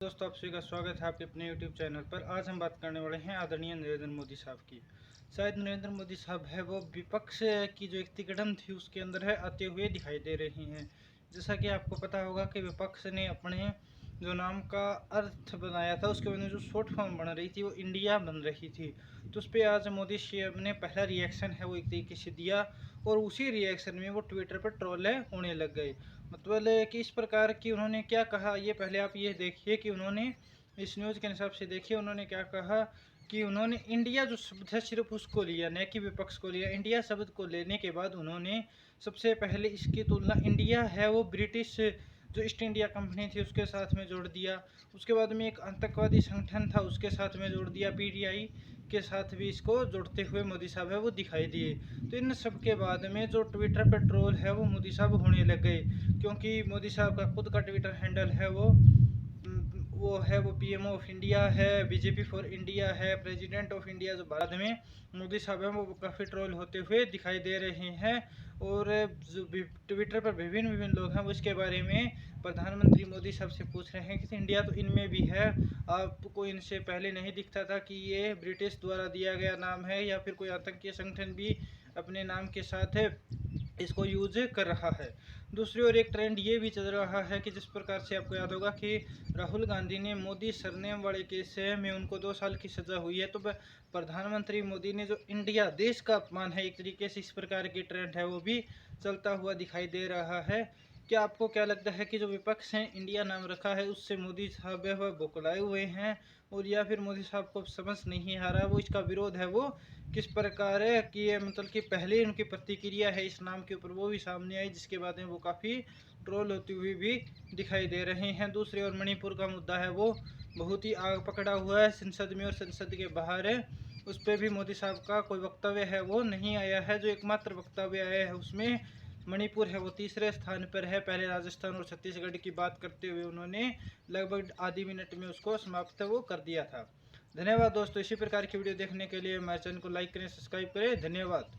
दोस्तों, आप सभी का स्वागत है आपके अपने YouTube चैनल पर। आज हम बात करने वाले हैं आदरणीय नरेंद्र मोदी साहब की। शायद नरेंद्र मोदी साहब है वो विपक्ष की जो एक तिकड़म थी उसके अंदर है आते हुए दिखाई दे रही हैं। जैसा कि आपको पता होगा कि विपक्ष ने अपने जो नाम का अर्थ बनाया था उसके बाद जो शॉर्ट फॉर्म बन रही थी वो इंडिया बन रही थी। तो उस पर आज मोदी साहब ने पहला रिएक्शन है वो एक तरीके से दिया और उसी रिएक्शन में वो ट्विटर पर ट्रोल होने लग गए। मतलब कि इस प्रकार की उन्होंने क्या कहा, ये पहले आप ये देखिए कि उन्होंने इस न्यूज़ के हिसाब से देखिए उन्होंने क्या कहा कि उन्होंने इंडिया जो शब्द है सिर्फ उसको लिया, न कि विपक्ष को लिया। इंडिया शब्द को लेने के बाद उन्होंने सबसे पहले इसकी तुलना इंडिया है वो ब्रिटिश जो ईस्ट इंडिया कंपनी थी उसके साथ में जोड़ दिया। उसके बाद में एक आतंकवादी संगठन था उसके साथ में जोड़ दिया, पीटीआई के साथ भी इसको जोड़ते हुए मोदी साहब है वो दिखाई दिए। तो इन सब के बाद में जो ट्विटर पर ट्रोल है वो मोदी साहब होने लग गए, क्योंकि मोदी साहब का खुद का ट्विटर हैंडल है वो पीएम ऑफ इंडिया है, बीजेपी फॉर इंडिया है, प्रेसिडेंट ऑफ इंडिया। जो भारत में मोदी साहब हैं वो काफ़ी ट्रोल होते हुए दिखाई दे रहे हैं। और जो ट्विटर पर विभिन्न विभिन्न लोग हैं वो इसके बारे में प्रधानमंत्री मोदी साहब से पूछ रहे हैं कि इंडिया तो इनमें भी है, आपको इनसे पहले नहीं दिखता था कि ये ब्रिटिश द्वारा दिया गया नाम है या फिर कोई आतंकी संगठन भी अपने नाम के साथ इसको यूज कर रहा है। दूसरी ओर एक ट्रेंड ये भी चल रहा है कि जिस प्रकार से आपको याद होगा कि राहुल गांधी ने मोदी सरनेम वाले केस में उनको 2 साल की सज़ा हुई है, तो प्रधानमंत्री मोदी ने जो इंडिया देश का अपमान है एक तरीके से, इस प्रकार की ट्रेंड है वो भी चलता हुआ दिखाई दे रहा है। क्या आपको क्या लगता है कि जो विपक्ष है इंडिया नाम रखा है उससे मोदी साहब है वह बौखलाए हुए हैं, और या फिर मोदी साहब को समझ नहीं आ रहा वो इसका विरोध है वो किस प्रकार है कि ये मतलब कि पहले उनकी प्रतिक्रिया है इस नाम के ऊपर वो भी सामने आई, जिसके बाद में वो काफ़ी ट्रोल होती हुई भी दिखाई दे रहे हैं। दूसरी ओर मणिपुर का मुद्दा है वो बहुत ही आग पकड़ा हुआ है संसद में और संसद के बाहर है, उस पर भी मोदी साहब का कोई वक्तव्य है वो नहीं आया है। जो एकमात्र वक्तव्य आया है उसमें मणिपुर है वो तीसरे स्थान पर है। पहले राजस्थान और छत्तीसगढ़ की बात करते हुए उन्होंने लगभग आधी मिनट में उसको समाप्त वो कर दिया था। धन्यवाद दोस्तों, इसी प्रकार की वीडियो देखने के लिए हमारे चैनल को लाइक करें, सब्सक्राइब करें। धन्यवाद।